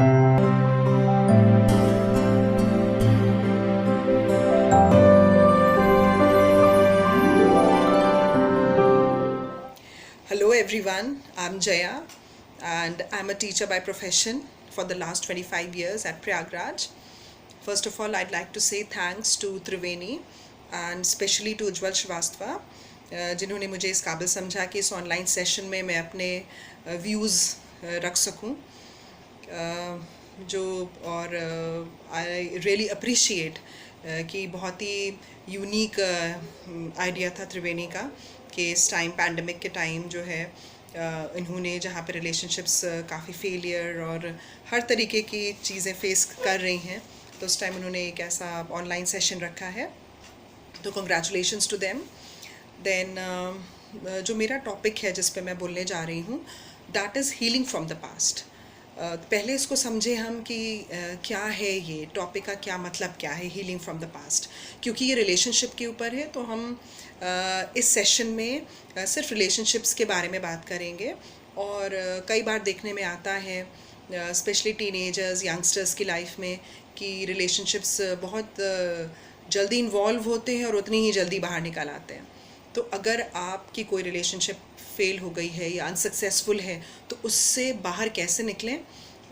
Hello everyone, I'm Jaya and I'm a teacher by profession for the last 25 years at Prayagraj. First of all, I'd like to say thanks to Triveni and especially to Ujjwal Shrivastava जिन्होंने मुझे इस काबिल समझा कि इस online session में मैं अपने व्यूज़ रख सकूं जो और आई रियली अप्रिशिएट कि बहुत ही यूनिक आइडिया था त्रिवेणी का कि इस टाइम पैंडमिक के टाइम जो है इन्होंने जहाँ पे रिलेशनशिप्स काफ़ी फेलियर और हर तरीके की चीज़ें फेस कर रही हैं तो उस टाइम उन्होंने एक ऐसा ऑनलाइन सेशन रखा है तो कंग्रेचुलेशंस टू देम देन जो मेरा टॉपिक है जिस पे मैं बोलने जा रही हूँ that is healing from the past पहले इसको समझे हम कि क्या है ये टॉपिक का क्या मतलब क्या है हीलिंग फ्रॉम द पास्ट क्योंकि ये रिलेशनशिप के ऊपर है तो हम इस सेशन में सिर्फ रिलेशनशिप्स के बारे में बात करेंगे और कई बार देखने में आता है स्पेशली टीनेजर्स यंगस्टर्स की लाइफ में कि रिलेशनशिप्स बहुत जल्दी इन्वॉल्व होते हैं और उतनी ही जल्दी बाहर निकल आते हैं तो अगर आपकी कोई रिलेशनशिप फेल हो गई है या अनसक्सेसफुल है तो उससे बाहर कैसे निकलें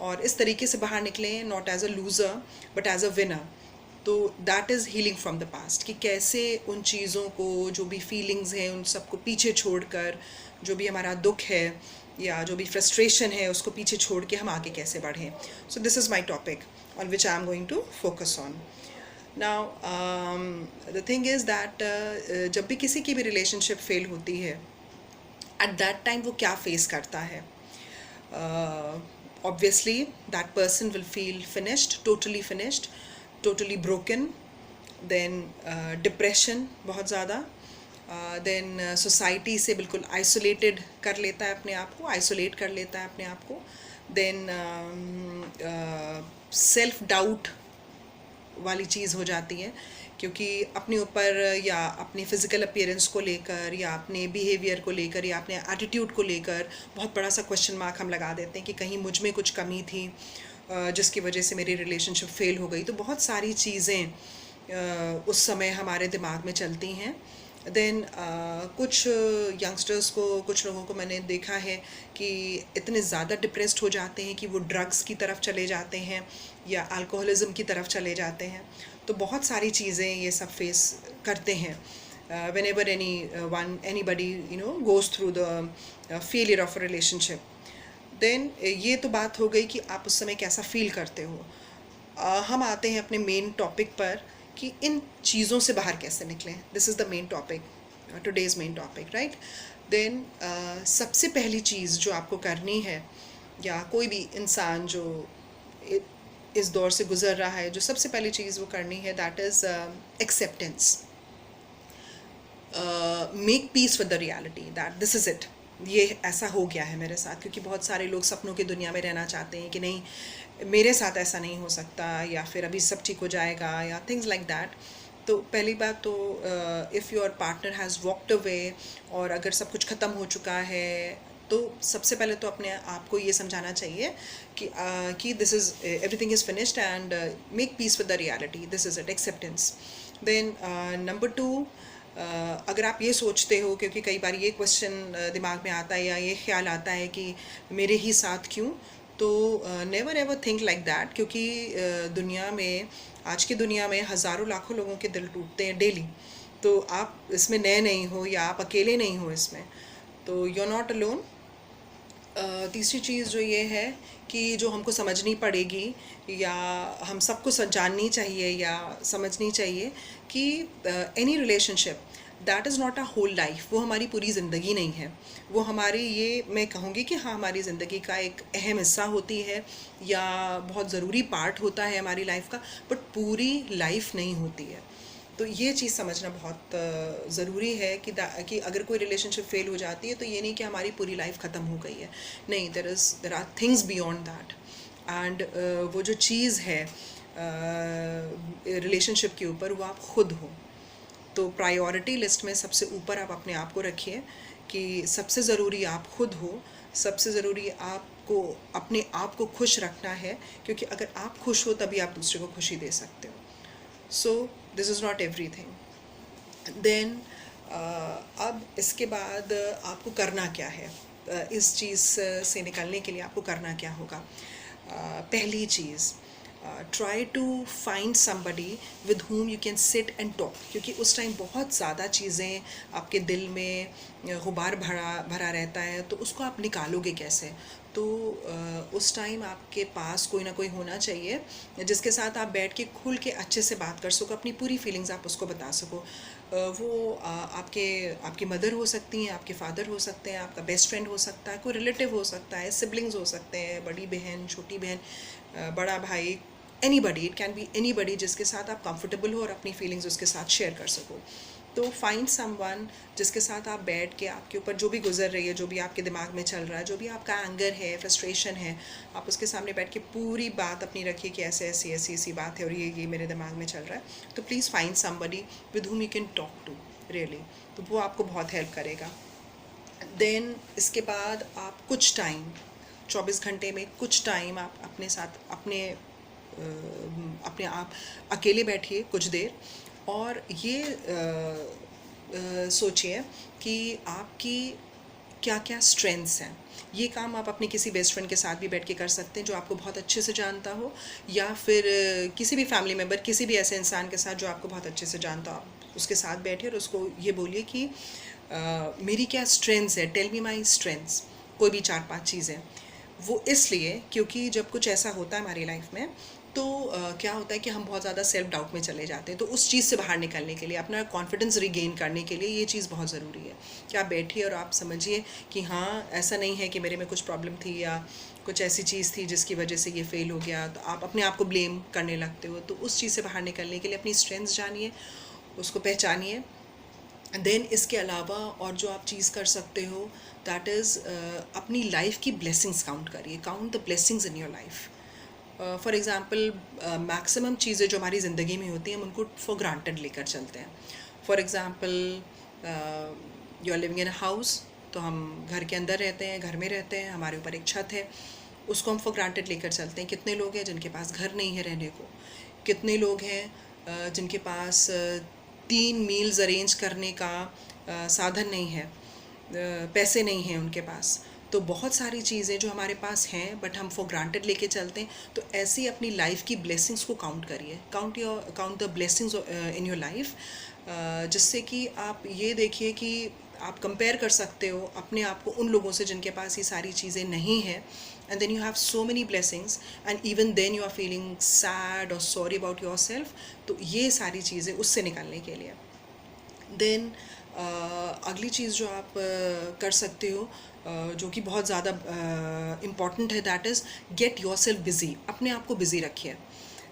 और इस तरीके से बाहर निकलें not as a loser but as a winner तो that is healing from the past कि कैसे उन चीज़ों को जो भी फीलिंग्स हैं उन सबको पीछे छोड़कर जो भी हमारा दुख है या जो भी फ्रस्ट्रेशन है उसको पीछे छोड़ के हम आगे कैसे बढ़ें so this is my topic on which I am going to focus on now the thing is that जब भी किसी की भी रिलेशनशिप फेल होती है एट दैट टाइम वो क्या फेस करता है obviously that person will feel finished totally broken then depression बहुत ज़्यादा देन सोसाइटी से बिल्कुल आइसोलेटेड कर लेता है अपने आप को आइसोलेट कर लेता है अपने आप को देन सेल्फ डाउट वाली चीज़ हो जाती है क्योंकि अपने ऊपर या अपनी फ़िज़िकल अपीयरेंस को लेकर या अपने बिहेवियर को लेकर या अपने एटीट्यूड को लेकर बहुत बड़ा सा क्वेश्चन मार्क हम लगा देते हैं कि कहीं मुझ में कुछ कमी थी जिसकी वजह से मेरी रिलेशनशिप फेल हो गई तो बहुत सारी चीज़ें उस समय हमारे दिमाग में चलती हैं देन कुछ यंगस्टर्स को कुछ लोगों को मैंने देखा है कि इतने ज़्यादा डिप्रेस्ड हो जाते हैं कि वो ड्रग्स की तरफ चले जाते हैं या अल्कोहलिज्म की तरफ चले जाते हैं तो बहुत सारी चीज़ें ये सब फेस करते हैं whenever anybody goes through the failure of a relationship then ये तो बात हो गई कि आप उस समय कैसा फील करते हो हम आते हैं अपने मेन टॉपिक पर कि इन चीज़ों से बाहर कैसे निकलें this is the main topic today's main topic right then सबसे पहली चीज़ जो आपको करनी है या कोई भी इंसान जो इस दौर से गुज़र रहा है जो सबसे पहली चीज़ वो करनी है that is acceptance make peace with the reality that this is it ये ऐसा हो गया है मेरे साथ क्योंकि बहुत सारे लोग सपनों की दुनिया में रहना चाहते हैं कि नहीं मेरे साथ ऐसा नहीं हो सकता या फिर अभी सब ठीक हो जाएगा या थिंग्स लाइक दैट तो पहली बात तो if your partner has walked away और अगर सब कुछ ख़त्म हो चुका है तो सबसे पहले तो अपने आप को ये समझाना चाहिए कि this is everything is finished and make peace with the reality this is it acceptance then number 2 अगर आप ये सोचते हो क्योंकि कई बार ये क्वेश्चन दिमाग में आता है या ये ख्याल आता है कि मेरे ही साथ क्यों तो never ever think like that क्योंकि दुनिया में आज की दुनिया में हज़ारों लाखों लोगों के दिल टूटते हैं डेली तो आप इसमें नए नहीं हो या आप अकेले नहीं हो इसमें तो यू आर नॉट अलोन तीसरी चीज़ जो ये है कि जो हमको समझनी पड़ेगी या हम सबको जाननी चाहिए या समझनी चाहिए कि any relationship that is not a whole life वो हमारी पूरी ज़िंदगी नहीं है वो हमारी ये मैं कहूँगी कि हाँ हमारी ज़िंदगी का एक अहम हिस्सा होती है या बहुत ज़रूरी पार्ट होता है हमारी लाइफ का बट पूरी लाइफ नहीं होती है तो ये चीज़ समझना बहुत ज़रूरी है कि अगर कोई रिलेशनशिप फेल हो जाती है तो ये नहीं कि हमारी पूरी लाइफ ख़त्म हो गई है नहीं there are things beyond that and वो जो चीज़ है रिलेशनशिप के ऊपर वो आप खुद हो तो प्रायोरिटी लिस्ट में सबसे ऊपर आप अपने आप को रखिए कि सबसे ज़रूरी आप खुद हो सबसे ज़रूरी आपको अपने आप को खुश रखना है, क्योंकि अगर आप खुश हो तभी आप दूसरे को खुशी दे सकते हो. So this is not everything. Then अब इसके बाद आपको करना क्या है, इस चीज़ से निकलने के लिए आपको करना क्या होगा. पहली चीज़, try to find somebody with whom you can sit and talk, क्योंकि उस टाइम बहुत ज़्यादा चीज़ें आपके दिल में गुबार भरा भरा रहता है, तो उसको आप निकालोगे कैसे. तो उस टाइम आपके पास कोई ना कोई होना चाहिए जिसके साथ आप बैठ के खुल के अच्छे से बात कर सको, अपनी पूरी फीलिंग्स आप उसको बता सको. वो आपकी मदर हो सकती हैं, आपके फादर हो सकते हैं, आपका बेस्ट फ्रेंड हो सकता है, कोई रिलेटिव हो सकता है, सिबलिंग्स हो सकते हैं, बड़ी बहन, छोटी बहन, बड़ा भाई, anybody, it can be anybody जिसके साथ आप कंफर्टेबल हो और अपनी फीलिंग्स उसके साथ शेयर कर सको. तो फाइंड समवन जिसके साथ आप बैठ के आपके ऊपर जो भी गुजर रही है, जो भी आपके दिमाग में चल रहा है, जो भी आपका एंगर है, फ्रस्ट्रेशन है, आप उसके सामने बैठ के पूरी बात अपनी रखिए कि ऐसे ऐसी ऐसी ऐसी बात है और ये मेरे दिमाग में चल रहा है. तो please find somebody with whom you can talk to really. तो वो आपको बहुत हेल्प करेगा. देन इसके बाद आप कुछ टाइम, 24 घंटे में कुछ टाइम आप अपने साथ अपने आप अकेले बैठिए कुछ देर, और ये सोचिए कि आपकी क्या क्या स्ट्रेंथ्स हैं. ये काम आप अपने किसी बेस्ट फ्रेंड के साथ भी बैठ के कर सकते हैं जो आपको बहुत अच्छे से जानता हो, या फिर किसी भी फैमिली मेम्बर, किसी भी ऐसे इंसान के साथ जो आपको बहुत अच्छे से जानता हो, आप उसके साथ बैठिए और उसको ये बोलिए कि मेरी क्या स्ट्रेंथ्स है, टेल मी माई स्ट्रेंथ्स. कोई भी 4-5 चीज़ें. वो इसलिए क्योंकि जब कुछ ऐसा होता है हमारी लाइफ में, तो क्या होता है कि हम बहुत ज़्यादा सेल्फ डाउट में चले जाते हैं. तो उस चीज़ से बाहर निकलने के लिए, अपना कॉन्फिडेंस रिगेन करने के लिए ये चीज़ बहुत ज़रूरी है कि आप बैठिए और आप समझिए कि हाँ, ऐसा नहीं है कि मेरे में कुछ प्रॉब्लम थी या कुछ ऐसी चीज़ थी जिसकी वजह से ये फ़ेल हो गया. तो आप अपने आप को ब्लेम करने लगते हो. तो उस चीज़ से बाहर निकलने के लिए अपनी स्ट्रेंथ्स जानिए, उसको पहचानिए. देन इसके अलावा और जो आप चीज़ कर सकते हो, दैट इज़ अपनी लाइफ की ब्लेसिंग्स काउंट करिए. Count the blessings in your life. For example, maximum चीज़ें जो हमारी ज़िंदगी में होती हैं हम उनको फॉर ग्रांटेड लेकर चलते हैं. For example, you are living in a house, तो हम घर के अंदर रहते हैं, घर में रहते हैं, हमारे ऊपर एक छत है, उसको हम फॉर ग्रांटेड लेकर चलते हैं. कितने लोग हैं जिनके पास घर नहीं है रहने को. कितने लोग हैं जिनके पास 3 मील्स अरेंज करने का साधन नहीं है, पैसे नहीं हैं उनके पास. तो बहुत सारी चीज़ें जो हमारे पास हैं बट हम फॉर ग्रांटेड लेके चलते हैं. तो ऐसे ही अपनी लाइफ की ब्लेसिंग्स को काउंट करिए. Count the blessings in your life, जिससे कि आप ये देखिए कि आप कंपेयर कर सकते हो अपने आप को उन लोगों से जिनके पास ये सारी चीज़ें नहीं हैं. And then you have so many blessings, and even then you are feeling sad और सॉरी अबाउट योर सेल्फ. तो ये सारी चीज़ें उससे निकलने के लिए. देन अगली चीज़ जो आप कर सकते हो, जो कि बहुत ज़्यादा इम्पॉर्टेंट है, that is gate yourself busy. अपने आप को बिज़ी रखिए.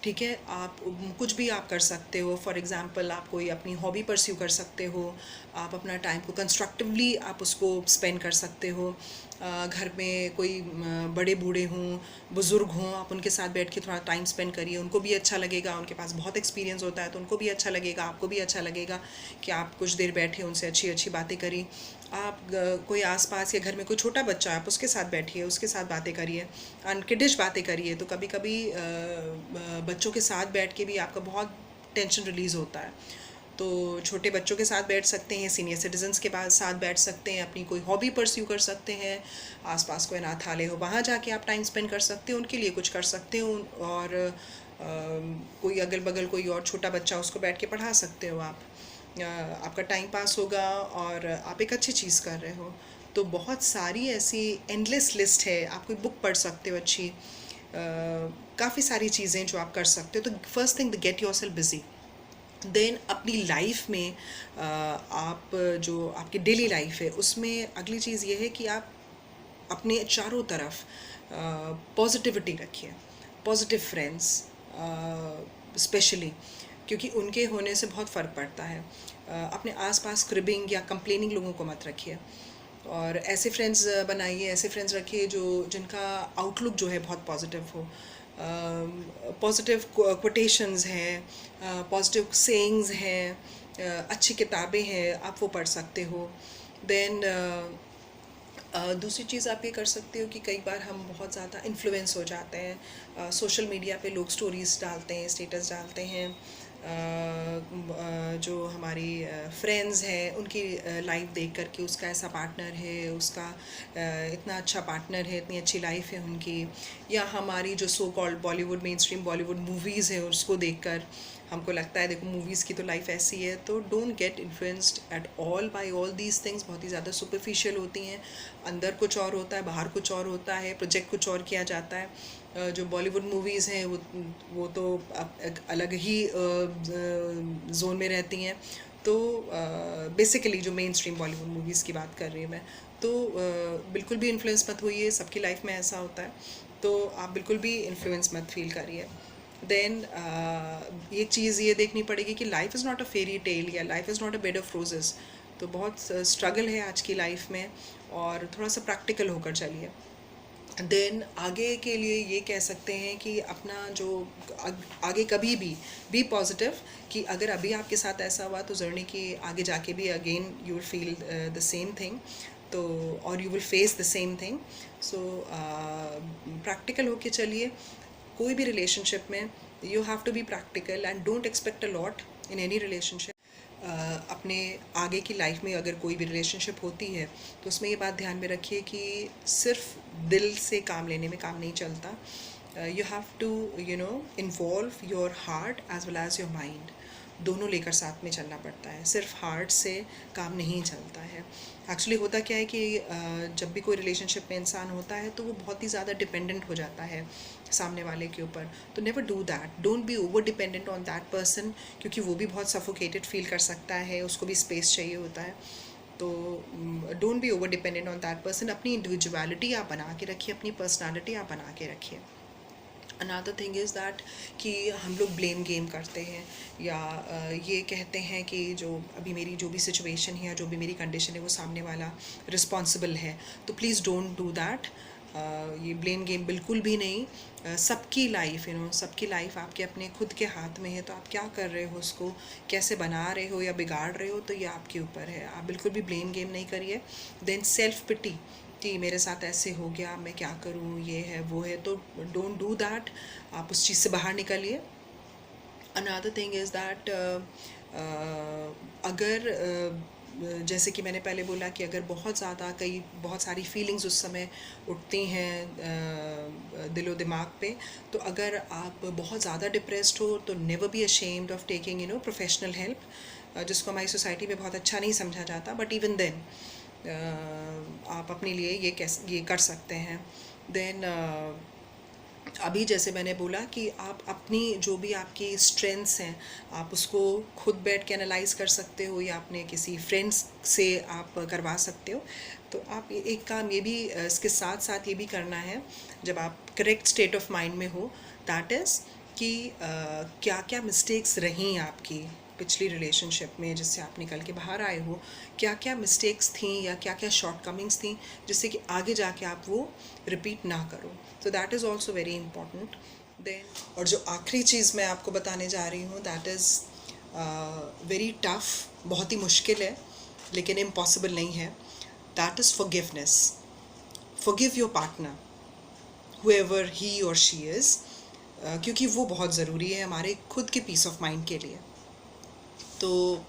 ठीक है, आप कुछ भी आप कर सकते हो. फॉर एग्ज़ाम्पल, आप कोई अपनी हॉबी परस्यू कर सकते हो. आप अपना टाइम को कंस्ट्रक्टिवली आप उसको स्पेंड कर सकते हो. घर में कोई बड़े बूढ़े हों, बुज़ुर्ग हों, आप उनके साथ बैठ के थोड़ा टाइम स्पेंड करिए. उनको भी अच्छा लगेगा, उनके पास बहुत एक्सपीरियंस होता है तो उनको भी अच्छा लगेगा, आपको भी अच्छा लगेगा कि आप कुछ देर बैठे उनसे अच्छी अच्छी बातें करी. आप कोई आसपास या घर में कोई छोटा बच्चा है, आप उसके साथ बैठिए, उसके साथ बातें करिए, अनकिडिश बातें करिए. तो कभी कभी बच्चों के साथ बैठ के भी आपका बहुत टेंशन रिलीज़ होता है. तो छोटे बच्चों के साथ बैठ सकते हैं, सीनियर सिटीजन्स के पास साथ बैठ सकते हैं, अपनी कोई हॉबी परस्यू कर सकते हैं. आसपास कोई अनाथालय हो, वहाँ जाके आप टाइम स्पेंड कर सकते हो, उनके लिए कुछ कर सकते हो. और कोई अगल बगल कोई और छोटा बच्चा, उसको बैठ के पढ़ा सकते हो आप. आपका टाइम पास होगा और आप एक अच्छी चीज़ कर रहे हो. तो बहुत सारी ऐसी एंडलेस लिस्ट है. आप कोई बुक पढ़ सकते हो अच्छी, काफ़ी सारी चीज़ें जो आप कर सकते हो. तो first thing, get yourself busy. Then अपनी लाइफ में आप जो आपकी डेली लाइफ है उसमें अगली चीज़ ये है कि आप अपने चारों तरफ पॉजिटिविटी रखिए. पॉजिटिव फ्रेंड्स स्पेशली, क्योंकि उनके होने से बहुत फ़र्क पड़ता है. अपने आसपास क्रिबिंग या कंप्लेनिंग लोगों को मत रखिए, और ऐसे फ्रेंड्स बनाइए, ऐसे फ्रेंड्स रखिए जिनका आउटलुक जो है बहुत पॉजिटिव हो. पॉजिटिव कोटेशंस हैं, पॉजिटिव सेइंग्स हैं, अच्छी किताबें हैं, आप वो पढ़ सकते हो. देन दूसरी चीज़ आप ये कर सकते हो कि कई बार हम बहुत ज़्यादा इन्फ्लुएंस हो जाते हैं, सोशल मीडिया पे लोग स्टोरीज़ डालते हैं, स्टेटस डालते हैं, जो हमारी फ्रेंड्स हैं उनकी लाइफ देख कर के उसका ऐसा पार्टनर है, उसका इतना अच्छा पार्टनर है, इतनी अच्छी लाइफ है उनकी, या हमारी जो so called Bollywood main stream Bollywood movies है उसको देखकर हमको लगता है देखो मूवीज़ की तो लाइफ ऐसी है। तो don't get influenced at all by all these things. बहुत ही ज़्यादा सुपरफिशियल होती हैं, अंदर कुछ और होता है, बाहर कुछ और होता है, प्रोजेक्ट कुछ और किया जाता है। जो बॉलीवुड मूवीज़ हैं वो तो एक अलग ही जोन में रहती हैं। तो बेसिकली जो मेन स्ट्रीम बॉलीवुड मूवीज़ की बात कर रही हूँ मैं, तो बिल्कुल भी इन्फ्लुएंस मत होइए, सबकी लाइफ में ऐसा होता है, तो आप बिल्कुल भी इन्फ्लुएंस मत फील करिए। देन एक चीज़ ये देखनी पड़ेगी कि life is not a fairy tale या life is not a bed of roses. तो बहुत स्ट्रगल है आज की लाइफ में, और थोड़ा सा प्रैक्टिकल होकर चलिए। देन आगे के लिए ये कह सकते हैं कि अपना जो आगे कभी भी बी पॉजिटिव, कि अगर अभी आपके साथ ऐसा हुआ तो जर्नी की आगे जाके भी again you will feel the same thing, तो और you will face the same thing. So practical होके चलिए। कोई भी रिलेशनशिप में you have to be practical and don't expect a lot in any relationship. अपने आगे की लाइफ में अगर कोई भी रिलेशनशिप होती है तो उसमें ये बात ध्यान में रखिए कि सिर्फ दिल से काम लेने में काम नहीं चलता। You have to involve your heart as well as your mind, दोनों लेकर साथ में चलना पड़ता है, सिर्फ हार्ट से काम नहीं चलता है। एक्चुअली होता क्या है कि जब भी कोई रिलेशनशिप में इंसान होता है तो वो बहुत ही ज़्यादा डिपेंडेंट हो जाता है सामने वाले के ऊपर। तो never do that, don't be over dependent on that person, क्योंकि वो भी बहुत सफोकेटेड फील कर सकता है, उसको भी स्पेस चाहिए होता है। तो don't be over dependent on that person. अपनी इंडिविजुअलिटी आप बना के रखिए, अपनी पर्सनालिटी आप बना के रखिए। अनदर थिंग इज़ दैट कि हम लोग ब्लेम गेम करते हैं, या ये कहते हैं कि जो अभी मेरी जो भी सिचुएशन है या जो भी मेरी कंडीशन है वो सामने वाला रिस्पॉन्सिबल है। तो प्लीज़ डोंट डू दैट। ये ब्लेम गेम बिल्कुल भी नहीं। सबकी लाइफ सबकी लाइफ आपके अपने खुद के हाथ में है, तो आप क्या कर रहे हो, उसको कैसे बना रहे हो या बिगाड़ रहे हो, तो ये आपके ऊपर है। आप बिल्कुल भी ब्लेम गेम नहीं करिए। देन सेल्फ पिटी कि मेरे साथ ऐसे हो गया, मैं क्या करूँ, ये है वो है, तो डोंट डू दैट। आप उस चीज़ से बाहर निकलिए। अनदर थिंग इज़ दैट अगर जैसे कि मैंने पहले बोला कि अगर बहुत सारी फीलिंग्स उस समय उठती हैं दिलो दिमाग पे, तो अगर आप बहुत ज़्यादा डिप्रेस्ड हो तो never be ashamed of taking professional help, जिसको हमारी सोसाइटी में बहुत अच्छा नहीं समझा जाता, बट इवन देन आप अपने लिए ये कर सकते हैं। देन अभी जैसे मैंने बोला कि आप अपनी जो भी आपकी स्ट्रेंथ्स हैं आप उसको खुद बैठ के एनालाइज कर सकते हो, या अपने किसी फ्रेंड्स से आप करवा सकते हो। तो आप एक काम ये भी इसके साथ साथ ये भी करना है, जब आप करेक्ट स्टेट ऑफ माइंड में हो, दैट इज़ कि क्या क्या मिस्टेक्स रहीं आपकी पिछली रिलेशनशिप में जिससे आप निकल के बाहर आए हो, क्या क्या मिस्टेक्स थी या क्या क्या शॉर्टकमिंग्स थी जिससे कि आगे जाके आप वो रिपीट ना करो। तो that is also very important. Then और जो आखिरी चीज़ मैं आपको बताने जा रही हूँ दैट इज़ वेरी टफ, बहुत ही मुश्किल है लेकिन इम्पॉसिबल नहीं है। That is forgiveness. Forgive your partner whoever he और शी इज़, क्योंकि वो बहुत ज़रूरी है हमारे खुद के पीस ऑफ माइंड के लिए। तो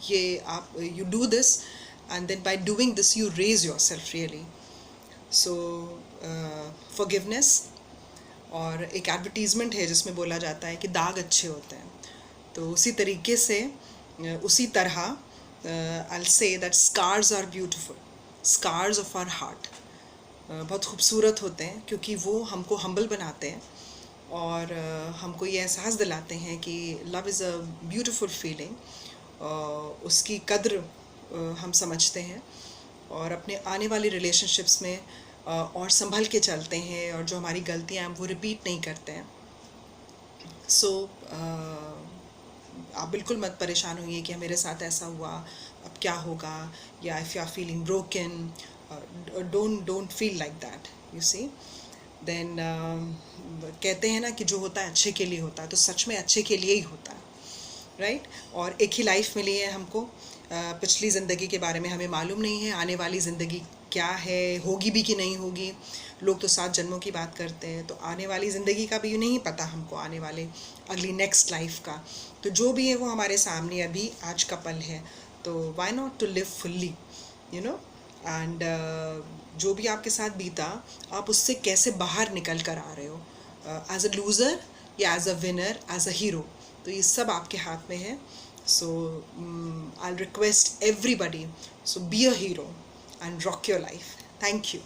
ये आप you do this and then by doing this you raise yourself really. So forgiveness. और एक एडवर्टीज़मेंट है जिसमें बोला जाता है कि दाग अच्छे होते हैं, तो उसी तरीके से उसी तरह I will say that scars are beautiful, scars of our heart बहुत खूबसूरत होते हैं, क्योंकि वो हमको हम्बल बनाते हैं और हमको ये एहसास दिलाते हैं कि love is a beautiful feeling, उसकी कद्र हम समझते हैं और अपने आने वाली रिलेशनशिप्स में और संभल के चलते हैं, और जो हमारी गलतियाँ हैं वो रिपीट नहीं करते हैं। सो आप बिल्कुल मत परेशान होइए कि मेरे साथ ऐसा हुआ अब क्या होगा, या if you are feeling broken, don't feel like that, you see. Then कहते हैं ना कि जो होता है अच्छे के लिए होता है, तो सच में अच्छे के लिए ही होता है, राइट। और एक ही लाइफ मिली है हमको, पिछली ज़िंदगी के बारे में हमें मालूम नहीं है, आने वाली ज़िंदगी क्या है, होगी भी कि नहीं होगी। लोग तो 7 जन्मों की बात करते हैं, तो आने वाली ज़िंदगी का भी नहीं पता हमको, आने वाले अगली नेक्स्ट लाइफ का। तो जो भी है वो हमारे सामने अभी आज का पल है, तो why not to live fully, you know. And जो भी आपके साथ बीता, आप उससे कैसे बाहर निकल कर आ रहे हो, एज अ लूज़र या as a winner, as a hero, तो ये सब आपके हाथ में है। So I request everybody, so be a hero and rock your life. Thank you.